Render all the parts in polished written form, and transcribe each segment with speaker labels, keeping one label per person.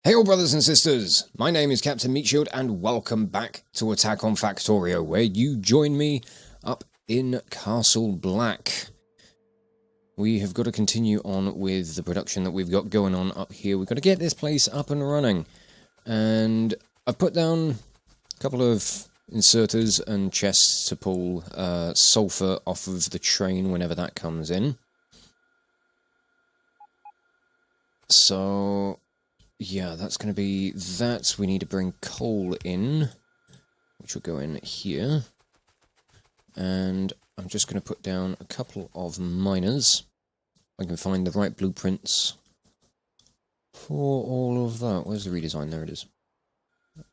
Speaker 1: Hail brothers and sisters, my name is Captain Meatshield and welcome back to Attack on Factorio, where you join me up in Castle Black. We have got to continue on with the production that we've got going on up here. We've got to get this place up and running. And I've put down a couple of inserters and chests to pull sulfur off of the train whenever that comes in. So yeah, that's going to be that. We need to bring coal in, which will go in here. And I'm just going to put down a couple of miners. I can find the right blueprints for all of that. Where's the redesign? There it is.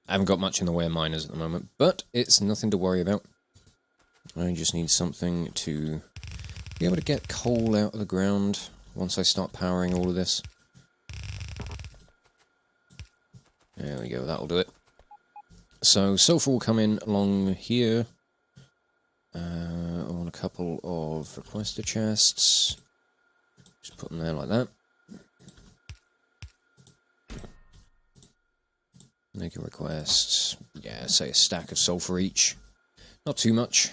Speaker 1: I haven't got much in the way of miners at the moment, but it's nothing to worry about. I just need something to be able to get coal out of the ground once I start powering all of this. There we go, that'll do it. So, sulfur will come in along here on a couple of requester chests. Just put them there like that. Make a request. Yeah, say a stack of sulfur each. Not too much.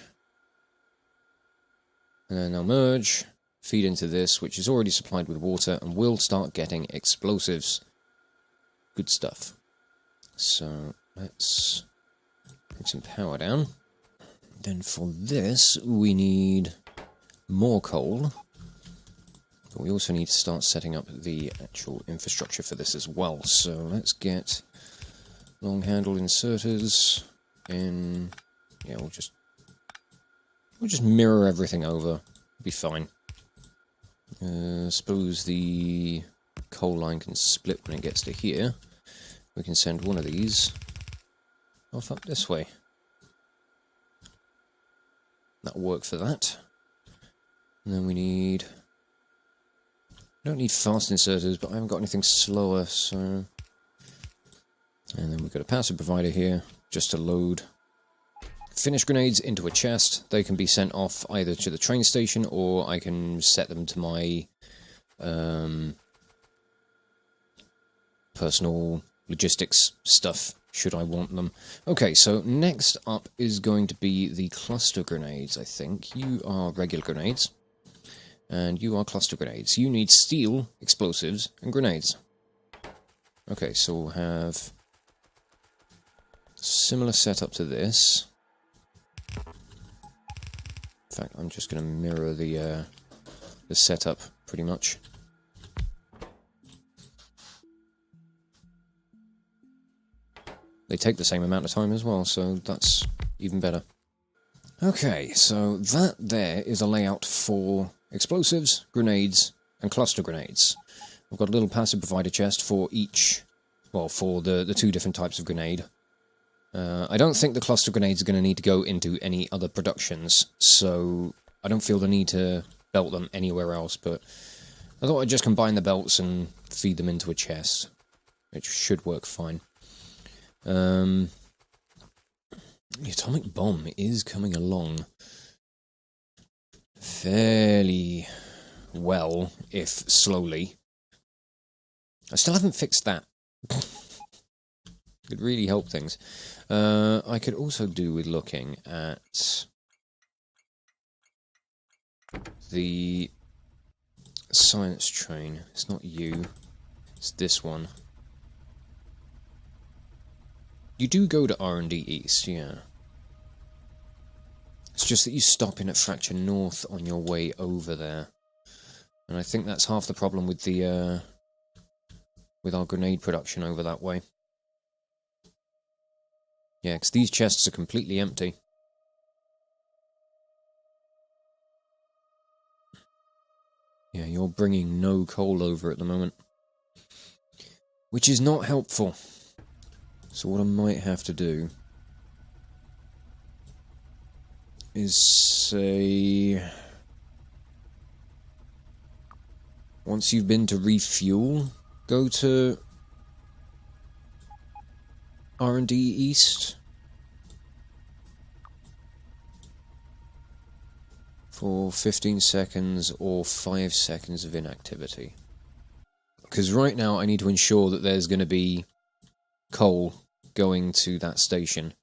Speaker 1: And then they'll merge, feed into this, which is already supplied with water, and we'll start getting explosives. Good stuff. So, let's bring some power down. Then for this, we need more coal. But we also need to start setting up the actual infrastructure for this as well. So, let's get long handle inserters in. Yeah, we'll just mirror everything over. Be fine. Suppose the coal line can split when it gets to here. We can send one of these off up this way. That'll work for that. And then we need... don't need fast inserters, but I haven't got anything slower, so... And then we've got a passive provider here, just to load finished grenades into a chest. They can be sent off either to the train station, or I can set them to my personal logistics stuff, should I want them. Okay, so next up is going to be the cluster grenades, I think. You are regular grenades, and you are cluster grenades. You need steel, explosives, and grenades. Okay, so we'll have similar setup to this. In fact, I'm just going to mirror the setup, pretty much. They take the same amount of time as well, so that's even better. Okay, so that there is a layout for explosives, grenades, and cluster grenades. We've got a little passive provider chest for each, well, for the two different types of grenade. I don't think the cluster grenades are going to need to go into any other productions, so I don't feel the need to belt them anywhere else, but I thought I'd just combine the belts and feed them into a chest, which should work fine. The atomic bomb is coming along fairly well, if slowly. I still haven't fixed that. Could really help things. I could also do with looking at the science train. It's not you, it's this one. You do go to R&D East, yeah. It's just that you stop in at Fracture North on your way over there. And I think that's half the problem with the with our grenade production over that way. Yeah, because these chests are completely empty. Yeah, you're bringing no coal over at the moment. Which is not helpful. So what I might have to do is say, once you've been to refuel, go to R&D East for 15 seconds or 5 seconds of inactivity. because right now I need to ensure that there's going to be coal going to that station.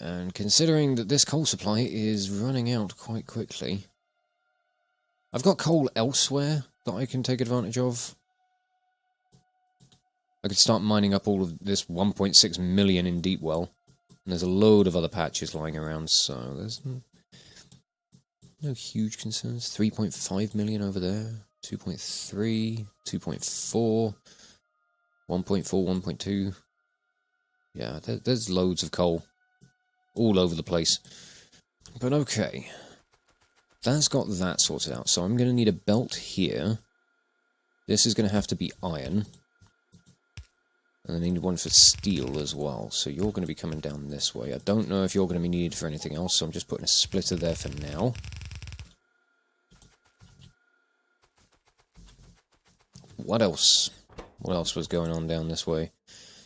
Speaker 1: And considering that this coal supply is running out quite quickly, I've got coal elsewhere that I can take advantage of. I could start mining up all of this 1.6 million in Deepwell. And there's a load of other patches lying around, so there's no huge concerns. 3.5 million over there, 2.3, 2.4, 1.4, 1.2. Yeah, there's loads of coal all over the place. But okay, that's got that sorted out. So I'm going to need a belt here. This is going to have to be iron. And I need one for steel as well. So you're going to be coming down this way. I don't know if you're going to be needed for anything else, so I'm just putting a splitter there for now. What else? What else was going on down this way?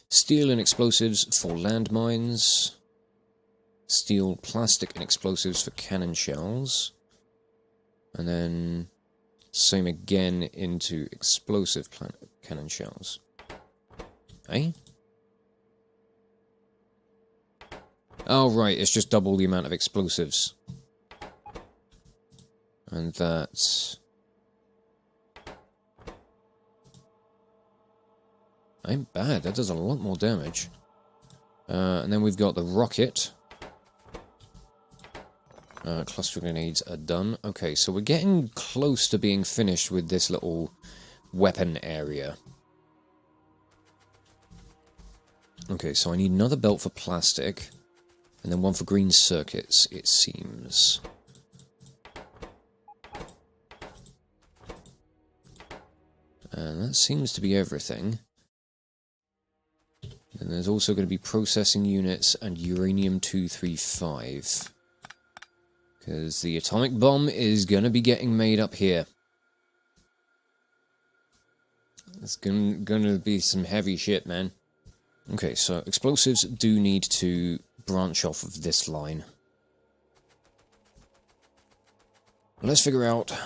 Speaker 1: Steel and explosives for landmines. Steel, plastic, and explosives for cannon shells. And then same again into explosive cannon shells. Eh? Oh, right, it's just double the amount of explosives. And that's... ain't bad, that does a lot more damage. And then we've got the rocket. Cluster grenades are done. Okay, so we're getting close to being finished with this little weapon area. Okay, so I need another belt for plastic, and then one for green circuits, it seems. And that seems to be everything. And there's also going to be processing units and uranium-235. Because the atomic bomb is going to be getting made up here. It's going to be some heavy shit, man. Okay, so explosives do need to branch off of this line. Let's figure out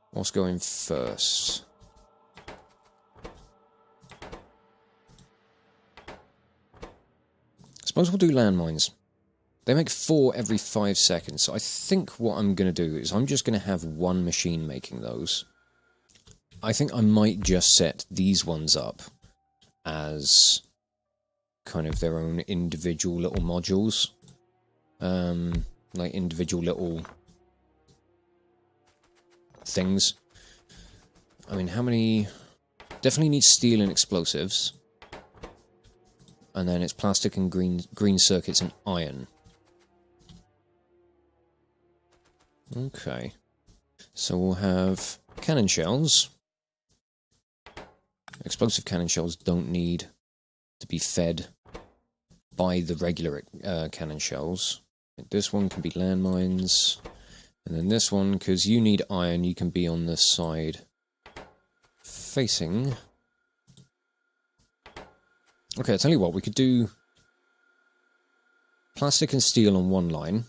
Speaker 1: what's going first. Suppose we'll do landmines. They make 4 every 5 seconds, so I think what I'm going to do is I'm just going to have one machine making those. I think I might just set these ones up as kind of their own individual little modules. Like individual little things. I mean, how many... definitely need steel and explosives. And then it's plastic and green circuits and iron. Okay. So we'll have cannon shells. Explosive cannon shells don't need to be fed by the regular cannon shells. This one can be landmines. And then this one, because you need iron, you can be on this side facing... Okay, I'll tell you what, we could do plastic and steel on one line.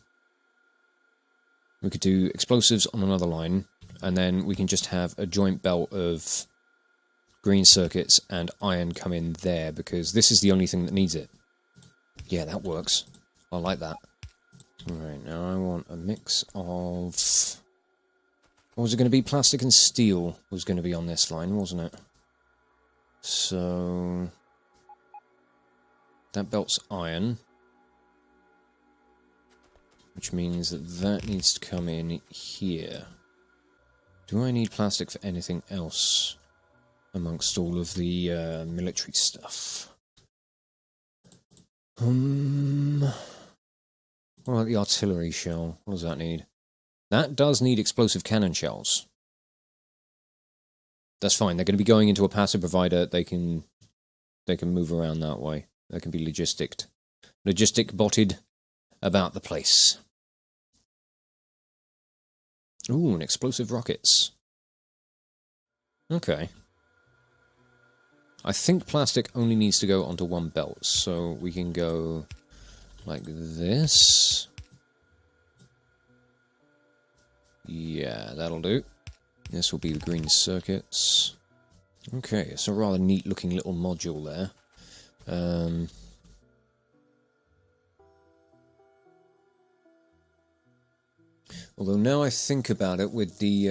Speaker 1: We could do explosives on another line, and then we can just have a joint belt of green circuits and iron come in there, because this is the only thing that needs it. Yeah, that works. I like that. Right, now I want a mix of... what was it going to be? Plastic and steel was going to be on this line, wasn't it? So... that belt's iron. Which means that that needs to come in here. Do I need plastic for anything else amongst all of the military stuff? What about the artillery shell? What does that need? That does need explosive cannon shells. That's fine. They're going to be going into a passive provider. They can move around that way. They can be logistic botted about the place. Ooh, and explosive rockets. Okay. I think plastic only needs to go onto one belt, so we can go like this. Yeah, that'll do. This will be the green circuits. Okay, it's a rather neat looking little module there. Although now I think about it, with the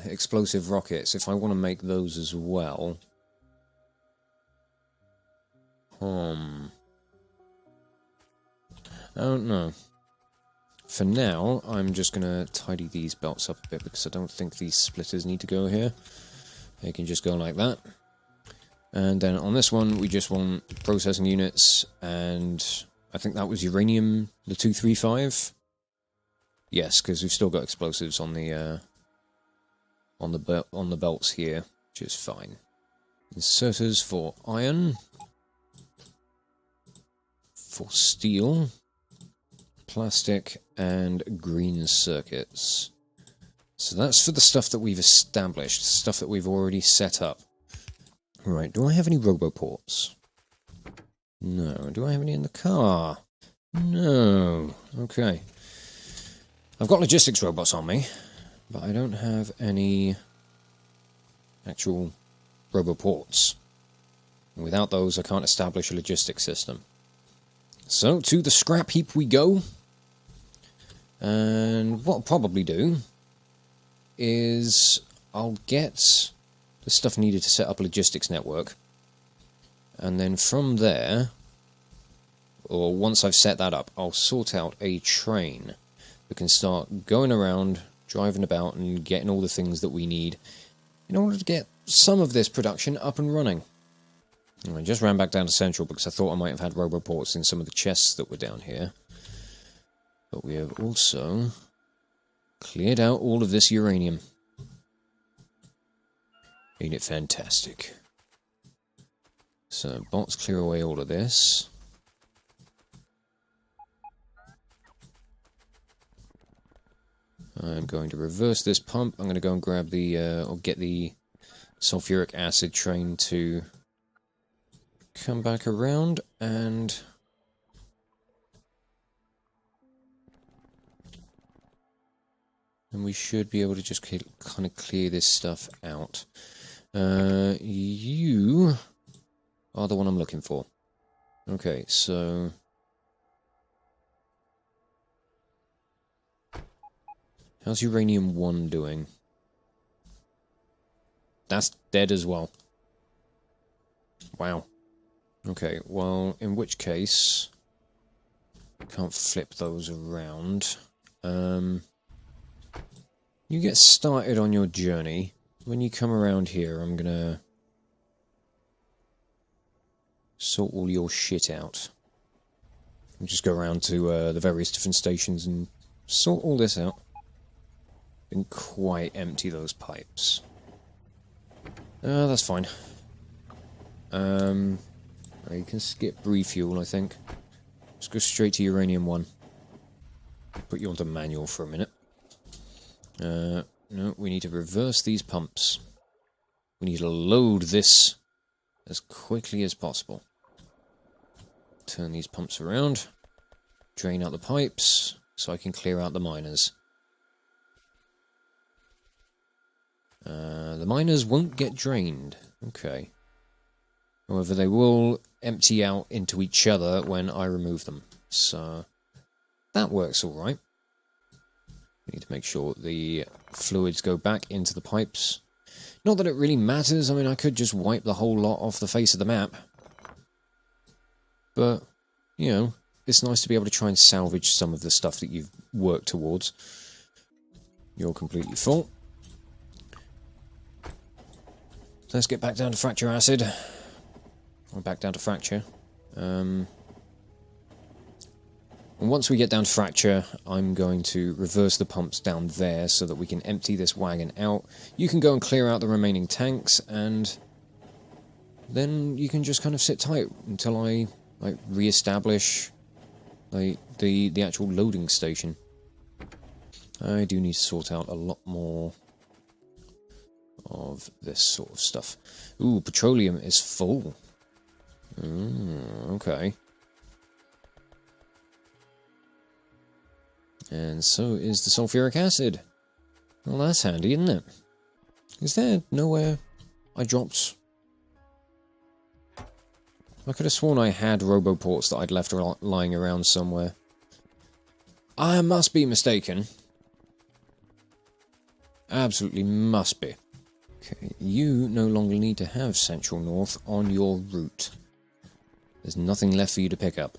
Speaker 1: explosive rockets, if I want to make those as well... I don't know. For now, I'm just going to tidy these belts up a bit, because I don't think these splitters need to go here. They can just go like that. And then on this one, we just want processing units, and I think that was uranium, the 235. Yes, because we've still got explosives on the belts here, which is fine. Inserters for iron, for steel, plastic, and green circuits. So that's for the stuff that we've established, stuff that we've already set up. Right, do I have any roboports? No. Do I have any in the car? No. Okay. I've got logistics robots on me, but I don't have any actual roboports. And without those, I can't establish a logistics system. So, to the scrap heap we go. And what I'll probably do is I'll get the stuff needed to set up a logistics network. And then from there, or once I've set that up, I'll sort out a train that can start going around, driving about, and getting all the things that we need in order to get some of this production up and running. I just ran back down to Central because I thought I might have had roboports in some of the chests that were down here. But we have also cleared out all of this uranium. Ain't it fantastic? So, bots clear away all of this. I'm going to reverse this pump. I'm going to go and grab the, or get the sulfuric acid train to come back around, and we should be able to just kind of clear this stuff out. You are the one I'm looking for. Okay, so how's Uranium 1 doing? That's dead as well. Wow. Okay, well, in which case, can't flip those around. You get started on your journey. When you come around here, I'm gonna sort all your shit out. And just go around to the various different stations and sort all this out. Didn't quite empty those pipes. That's fine. You can skip refuel, I think. Let's go straight to Uranium 1. Put you onto manual for a minute. No, we need to reverse these pumps. We need to load this as quickly as possible. Turn these pumps around. Drain out the pipes so I can clear out the miners. The miners won't get drained. Okay. However, they will empty out into each other when I remove them. So, that works alright. We need to make sure the fluids go back into the pipes. Not that it really matters. I mean, I could just wipe the whole lot off the face of the map. But, you know, it's nice to be able to try and salvage some of the stuff that you've worked towards. You're completely full. Let's get back down to fracture acid. Or back down to fracture. And once we get down to fracture, I'm going to reverse the pumps down there so that we can empty this wagon out. You can go and clear out the remaining tanks, and then you can just kind of sit tight until I re-establish the actual loading station. I do need to sort out a lot more of this sort of stuff. Ooh, petroleum is full. Okay. And so is the sulfuric acid. Well, that's handy, isn't it? Is there nowhere I dropped? I could have sworn I had roboports that I'd left lying around somewhere. I must be mistaken. Absolutely must be. Okay, you no longer need to have Central North on your route. There's nothing left for you to pick up.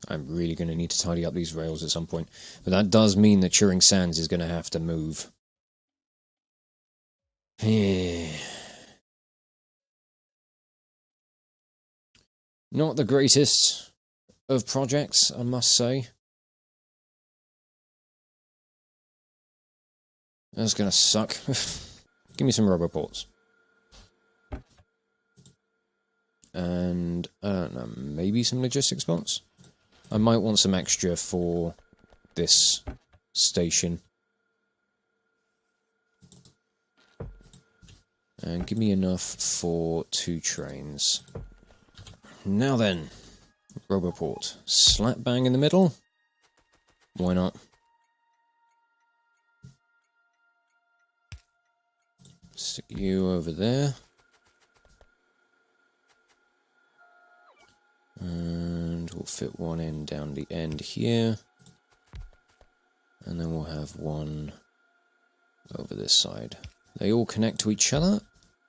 Speaker 1: I'm really going to need to tidy up these rails at some point. But that does mean that Turing Sands is going to have to move. Not the greatest of projects, I must say. That's going to suck. Give me some roboports. And, I don't know, maybe some logistics spots? I might want some extra for this station. And give me enough for 2 trains. Now then, roboport. Slap bang in the middle? Why not? Stick you over there. And we'll fit one in down the end here. And then we'll have one over this side. They all connect to each other.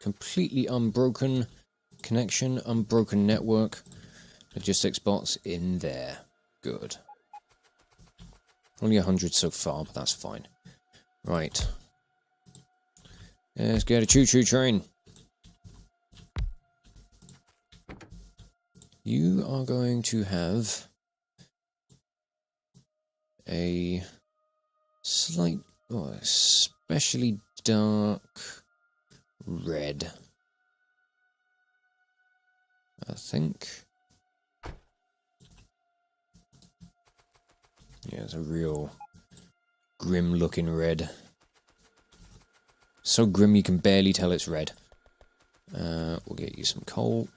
Speaker 1: Completely unbroken connection, unbroken network. Logistics bots in there. Good. Only 100 so far, but that's fine. Right. Let's get a choo-choo train. You are going to have a slight, especially dark red, I think. Yeah, it's a real grim looking red. So grim you can barely tell it's red. We'll get you some coal.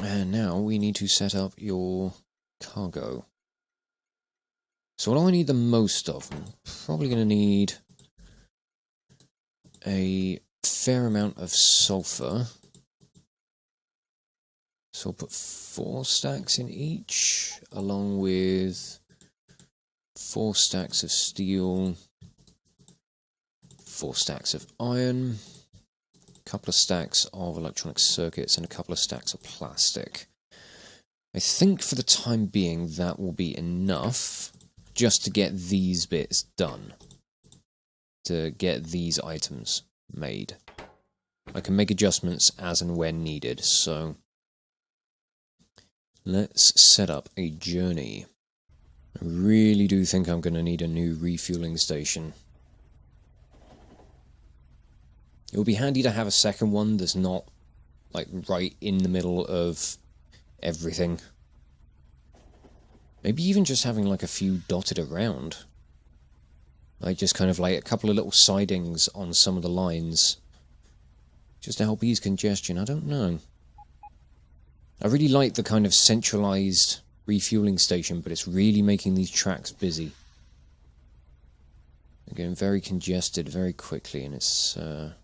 Speaker 1: And now we need to set up your cargo. So what do I need the most of? I'm probably going to need a fair amount of sulfur. So I'll put 4 stacks in each, along with 4 stacks of steel, 4 stacks of iron, a couple of stacks of electronic circuits, and a couple of stacks of plastic. I think for the time being that will be enough just to get these bits done, to get these items made. I can make adjustments as and when needed, so let's set up a journey. I really do think I'm going to need a new refueling station. It would be handy to have a second one that's not, like, right in the middle of everything. Maybe even just having, like, a few dotted around. Like, just kind of, like, a couple of little sidings on some of the lines. Just to help ease congestion, I don't know. I really like the kind of centralized refueling station, but it's really making these tracks busy. They're getting very congested very quickly, and it's a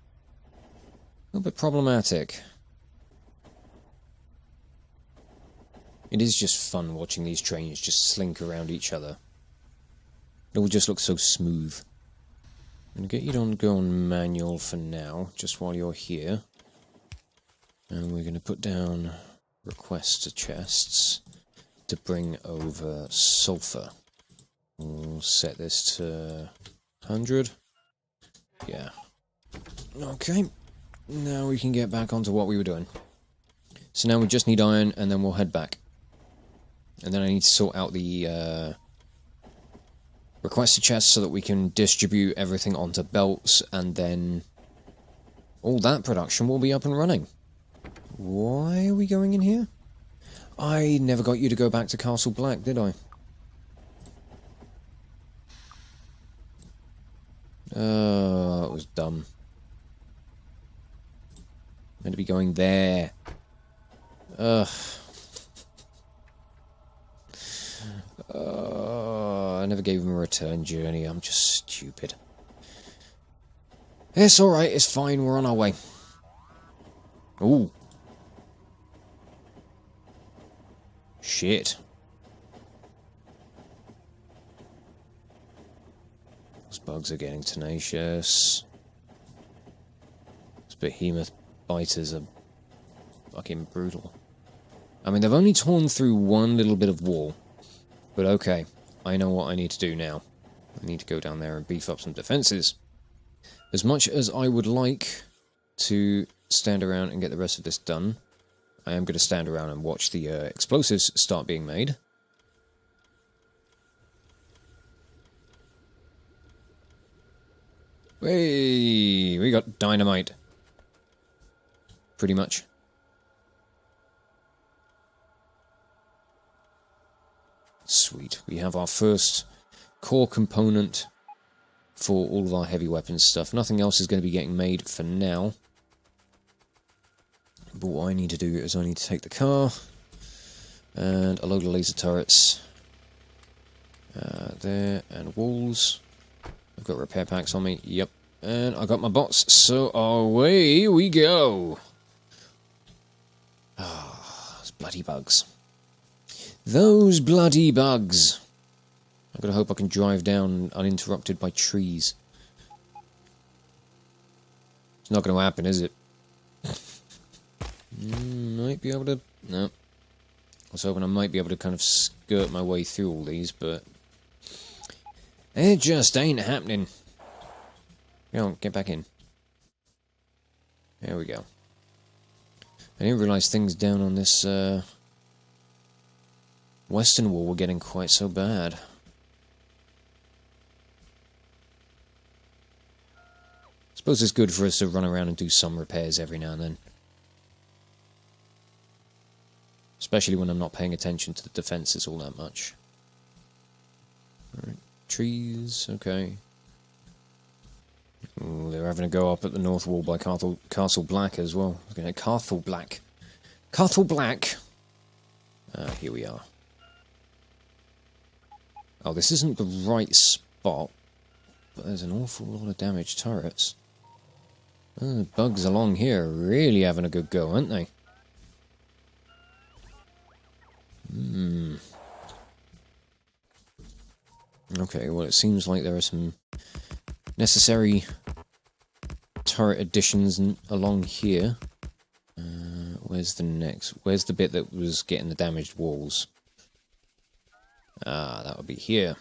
Speaker 1: little bit problematic. It is just fun watching these trains just slink around each other. It all just looks so smooth. I'm going to get you to go on manual for now, just while you're here. And we're going to put down request to chests to bring over sulfur. We'll set this to 100. Yeah. Okay. Now we can get back onto what we were doing. So now we just need iron, and then we'll head back. And then I need to sort out the requested chests so that we can distribute everything onto belts, and then all that production will be up and running. Why are we going in here? I never got you to go back to Castle Black, did I? Oh, that was dumb. Meant to be going there. Ugh. I never gave him a return journey. I'm just stupid. It's alright, it's fine, we're on our way. Ooh. Shit. Those bugs are getting tenacious. Those behemoth biters are fucking brutal. I mean, they've only torn through one little bit of wall. But okay, I know what I need to do now. I need to go down there and beef up some defences. As much as I would like to stand around and get the rest of this done, I am going to stand around and watch the explosives start being made. Hey, we got dynamite. Pretty much. Sweet. We have our first core component for all of our heavy weapons stuff. Nothing else is going to be getting made for now. But what I need to do is I need to take the car and a load of laser turrets there, and walls. I've got repair packs on me, yep, and I got my bots, so away we go. Ah, those bloody bugs. Those bloody bugs. I've got to hope I can drive down uninterrupted by trees. It's not going to happen, is it? Might be able to... No. I was hoping I might be able to kind of skirt my way through all these, but... it just ain't happening. Come on, get back in. There we go. I didn't realise things down on this western wall were getting quite so bad. Suppose it's good for us to run around and do some repairs every now and then. Especially when I'm not paying attention to the defences all that much. Alright, trees, okay. Ooh, they're having a go up at the north wall by Castle Black as well. Castle Black. Castle Black! Here we are. Oh, this isn't the right spot, but there's an awful lot of damaged turrets. Oh, the bugs along here are really having a good go, aren't they? Okay, well it seems like there are some necessary turret additions along here. Where's the next? Where's the bit that was getting the damaged walls? Ah, that would be here.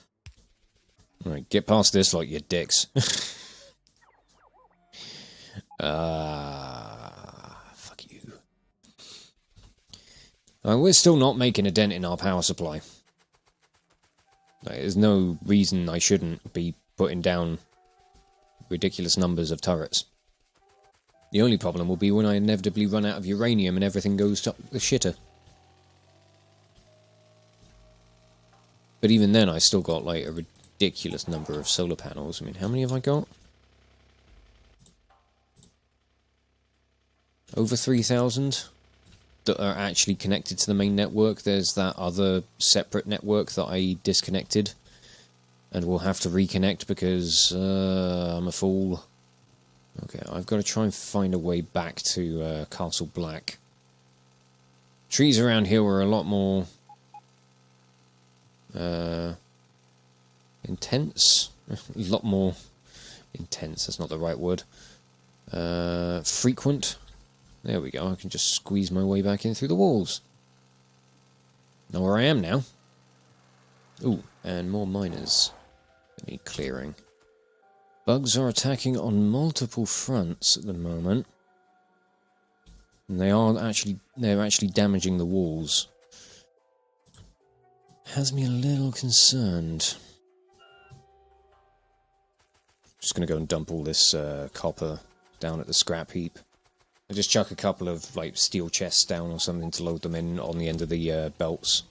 Speaker 1: Alright, get past this like you dicks. Fuck you. We're still not making a dent in our power supply. There's no reason I shouldn't be putting down ridiculous numbers of turrets. The only problem will be when I inevitably run out of uranium and everything goes to the shitter. But even then, I still got like a ridiculous number of solar panels. I mean, how many have I got? Over 3,000 that are actually connected to the main network. There's that other separate network that I disconnected and will have to reconnect because I'm a fool. Okay, I've got to try and find a way back to Castle Black. Trees around here were a lot more intense. A lot more intense, that's not the right word. Frequent. There we go, I can just squeeze my way back in through the walls. Know where I am now. Ooh, and more miners. I need clearing. Bugs are attacking on multiple fronts at the moment. And they're actually damaging the walls. Has me a little concerned. Just gonna go and dump all this copper down at the scrap heap. I just chuck a couple of like steel chests down or something to load them in on the end of the belts.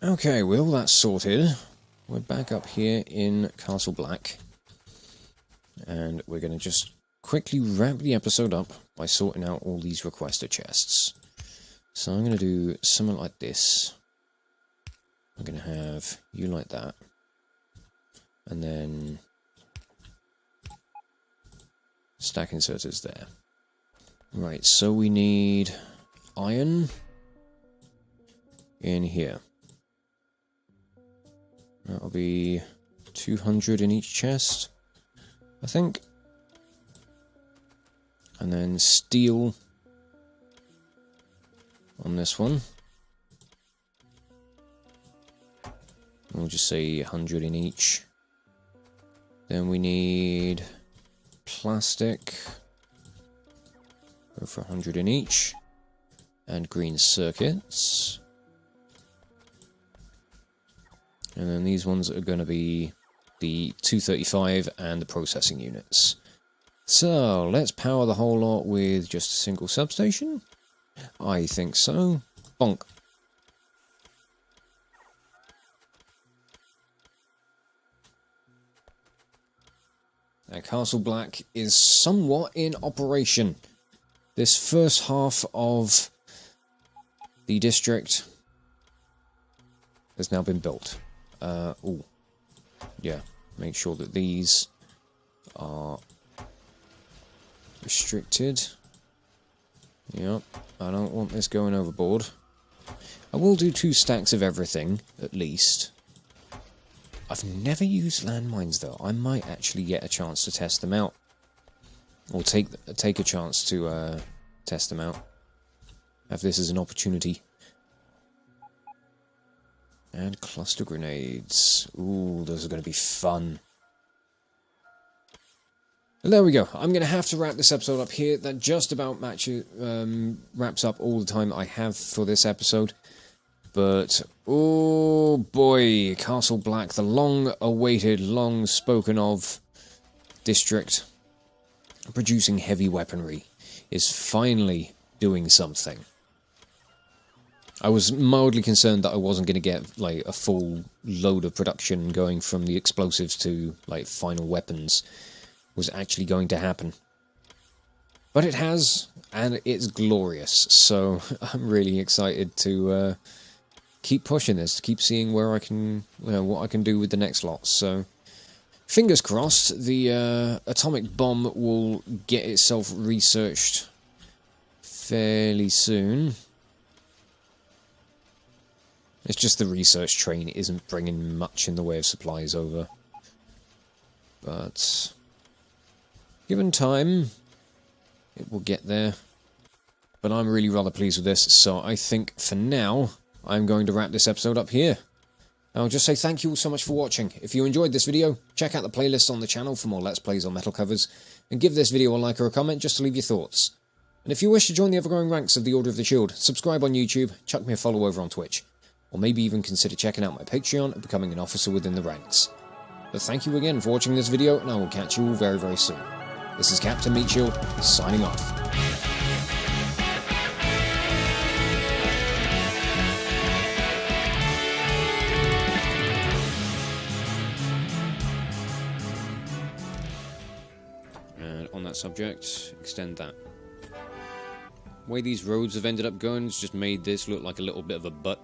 Speaker 1: Okay, with all that sorted, we're back up here in Castle Black. And we're going to just quickly wrap the episode up by sorting out all these requester chests. So I'm going to do something like this. I'm going to have you like that. And then stack inserters there. Right, so we need iron in here. That'll be 200 in each chest, I think. And then steel on this one. We'll just say 100 in each. Then we need plastic. Go for 100 in each. And green circuits. And then these ones are going to be the 235 and the processing units. So, let's power the whole lot with just a single substation. I think so. Bonk. Now, Castle Black is somewhat in operation. This first half of the district has now been built. Yeah, make sure that these are restricted. Yep, I don't want this going overboard. I will do 2 stacks of everything, at least. I've never used landmines, though. I might actually get a chance to test them out. Or take a chance to test them out. Have this as an opportunity. And cluster grenades. Ooh, those are going to be fun. And there we go. I'm going to have to wrap this episode up here. That just about wraps up all the time I have for this episode. But, oh boy, Castle Black, the long-awaited, long-spoken-of district producing heavy weaponry, is finally doing something. I was mildly concerned that I wasn't going to get like a full load of production going from the explosives to like final weapons was actually going to happen. But it has, and it's glorious, so I'm really excited to keep pushing this, to keep seeing where I can, what I can do with the next lot. So, fingers crossed, the atomic bomb will get itself researched fairly soon. It's just the research train isn't bringing much in the way of supplies over. But given time, it will get there. But I'm really rather pleased with this, so I think for now, I'm going to wrap this episode up here. I'll just say thank you all so much for watching. If you enjoyed this video, check out the playlists on the channel for more Let's Plays on metal covers, and give this video a like or a comment just to leave your thoughts. And if you wish to join the ever-growing ranks of the Order of the Shield, subscribe on YouTube, chuck me a follow over on Twitch, or maybe even consider checking out my Patreon and becoming an officer within the ranks. But thank you again for watching this video, and I will catch you all very, very soon. This is Captain Meatshield, signing off. And on that subject, extend that. The way these roads have ended up going has just made this look like a little bit of a butt.